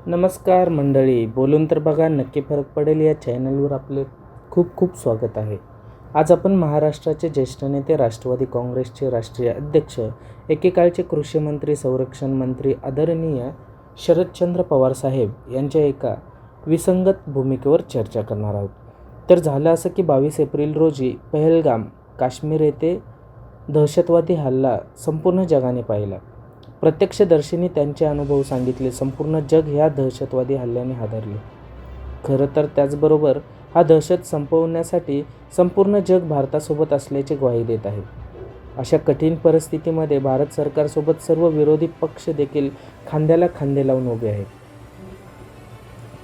नमस्कार मंडळी, बोलून तर बघा नक्की फरक पडेल या चॅनलवर आपले खूप खूप स्वागत आहे. आज आपण महाराष्ट्राचे ज्येष्ठ नेते, राष्ट्रवादी काँग्रेसचे राष्ट्रीय अध्यक्ष, एकेकाळचे कृषी मंत्री, संरक्षण मंत्री आदरणीय शरदचंद्र पवार साहेब यांच्या एका विसंगत भूमिकेवर चर्चा करणार आहोत. तर झालं असं की 22 एप्रिल रोजी पहलगाम, काश्मीर येथे दहशतवादी हल्ला संपूर्ण जगाने पाहिला. प्रत्यक्षदर्शींनी त्यांचे अनुभव सांगितले. संपूर्ण जग ह्या दहशतवादी हल्ल्याने हादरले. खरं तर त्याचबरोबर हा दहशत संपवण्यासाठी संपूर्ण जग भारतासोबत असल्याची ग्वाही देत आहे. अशा कठीण परिस्थितीमध्ये भारत सरकारसोबत सर्व विरोधी पक्ष देखील खांद्याला खांदे लावून उभे आहेत.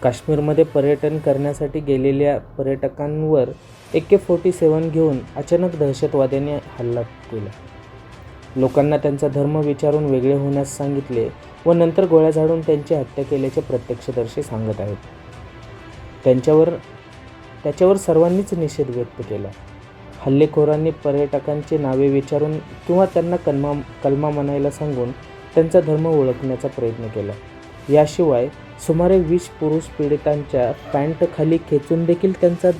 काश्मीरमध्ये पर्यटन करण्यासाठी गेलेल्या पर्यटकांवर AK-47 घेऊन अचानक दहशतवाद्यांनी हल्ला केला. लोकांना त्यांचा धर्म विचारून वेगळे होण्यास सांगितले व नंतर गोळ्या झाडून त्यांची हत्या केल्याचे प्रत्यक्षदर्शी सांगत आहेत. त्याच्यावर सर्वांनीच निषेध व्यक्त केला. हल्लेखोरांनी पर्यटकांची नावे विचारून किंवा त्यांना कलमा म्हणायला सांगून त्यांचा धर्म ओळखण्याचा प्रयत्न केला. याशिवाय सुमारे 20 पुरुष पीडितांच्या पॅन्ट खाली खेचून देखील त्यांचा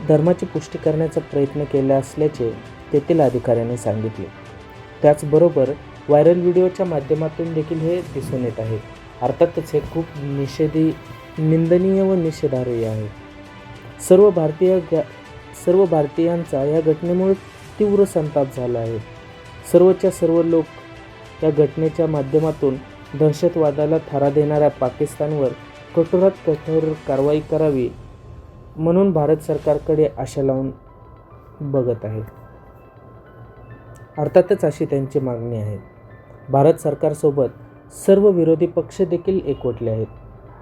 धर्माची पुष्टी करण्याचा प्रयत्न केला असल्याचे तेथील अधिकाऱ्यांनी सांगितले. त्याचबरोबर व्हायरल व्हिडिओच्या माध्यमातून देखील हे दिसून येत आहे. अर्थातच हे खूप निंदनीय व निषेधार्ह आहे. सर्व भारतीयांचा या घटनेमुळे तीव्र संताप झाला आहे. सर्वच्या सर्व लोक या घटनेच्या माध्यमातून दहशतवादाला थारा देणाऱ्या पाकिस्तानवर कठोरात कठोर कारवाई करावी म्हणून भारत सरकारकडे आशा लावून बघत आहे. अर्थातच अशी त्यांची मागणी आहे. भारत सरकारसोबत सर्व विरोधी पक्ष देखील एकवटले आहेत.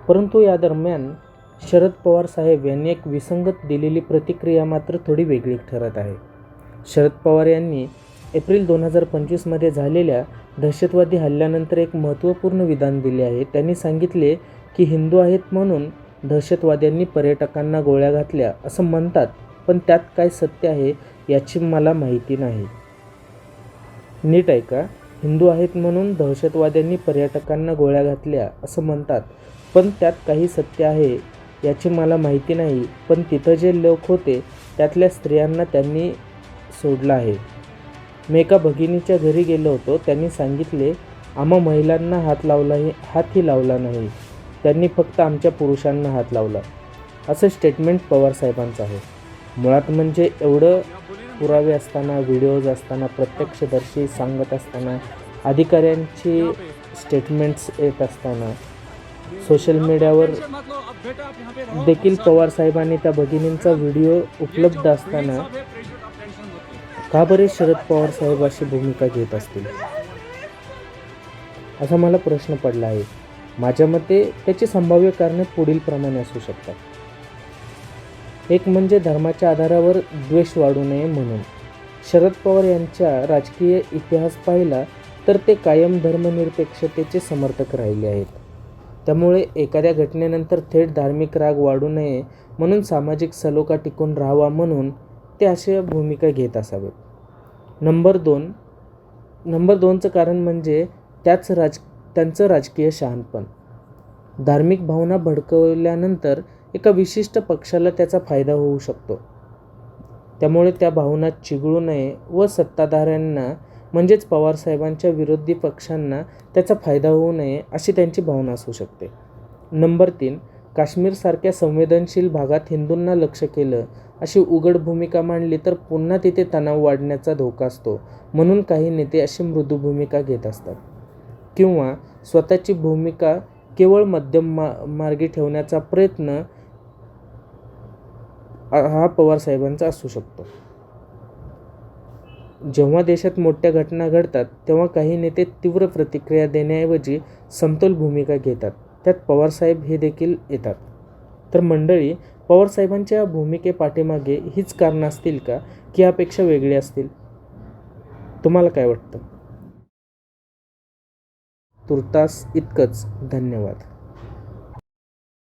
परंतु या दरम्यान शरद पवार साहेब यांनी एक विसंगत दिलेली प्रतिक्रिया मात्र थोडी वेगळी ठरत आहे. शरद पवार यांनी एप्रिल 2025 मध्ये झालेल्या दहशतवादी हल्ल्यानंतर एक महत्त्वपूर्ण विधान दिले आहे. त्यांनी सांगितले की हिंदू आहेत म्हणून दहशतवाद्यांनी पर्यटकांना गोळ्या घातल्या असं म्हणतात, पण त्यात काय सत्य आहे याची मला माहिती नाही. नीट ऐका, हिंदू आहेत म्हणून दहशतवाद्यांनी पर्यटकांना गोळ्या घातल्या असं म्हणतात, पण त्यात काही सत्य आहे याची मला माहिती नाही. पण तिथं जे लोक होते त्यातल्या स्त्रियांना त्यांनी सोडलं आहे. मी एका भगिनीच्या घरी गेलो होतो. त्यांनी सांगितले आम्हा महिलांना हातही लावला नाही, त्यांनी फक्त आमच्या पुरुषांना हात लावला. असं स्टेटमेंट पवार साहेबांचं आहे. मुळात म्हणजे एवढं पुरावे असताना, व्हिडिओज असताना, प्रत्यक्षदर्शी सांगत असताना, अधिकाऱ्यांची स्टेटमेंट्स येत असताना, सोशल मीडियावर देखील पवार साहेबांनी त्या भगिनींचा व्हिडिओ उपलब्ध असताना का बरे शरद पवार साहेब अशी भूमिका घेत असतील असा मला प्रश्न पडला आहे. माझ्या मते त्याची संभाव्य कारणे पुढील प्रमाणे असू शकतात. एक म्हणजे धर्माच्या आधारावर द्वेष वाढू नये म्हणून. शरद पवार यांच्या राजकीय इतिहास पाहिला तर ते कायम धर्मनिरपेक्षतेचे समर्थक राहिले आहेत. त्यामुळे एखाद्या घटनेनंतर थेट धार्मिक राग वाढू नये म्हणून सामाजिक सलोखा टिकून राहावा म्हणून ते अशा भूमिका घेत असावेत. नंबर दोनचं कारण म्हणजे त्यांचं राजकीय शहाणपण. धार्मिक भावना भडकवल्यानंतर एका विशिष्ट पक्षाला त्याचा फायदा होऊ शकतो. त्यामुळे त्या भावना चिघळू नये व सत्ताधाऱ्यांना म्हणजेच पवारसाहेबांच्या विरोधी पक्षांना त्याचा फायदा होऊ नये अशी त्यांची भावना असू शकते. नंबर 3, काश्मीरसारख्या संवेदनशील भागात हिंदूंना लक्ष्य केलं अशी उघड भूमिका मांडली तर पुन्हा तिथे तणाव वाढण्याचा धोका असतो. म्हणून काही नेते अशी मृदू भूमिका घेत असतात किंवा स्वतःची भूमिका केवळ मध्यम मार्गी ठेवण्याचा प्रयत्न हा पवार साहेबांचा असू शकतो. जेव्हा देशात मोठ्या घटना घडतात तेव्हा काही नेते तीव्र प्रतिक्रिया देण्याऐवजी समतोल भूमिका घेतात. त्यात पवार साहेब हे देखील येतात. तर मंडळी, पवार साहेबांच्या भूमिकेपाठीमागे हीच कारणं असतील का की यापेक्षा वेगळी असतील? तुम्हाला काय वाटतं? तुर्तास इतकंच. धन्यवाद.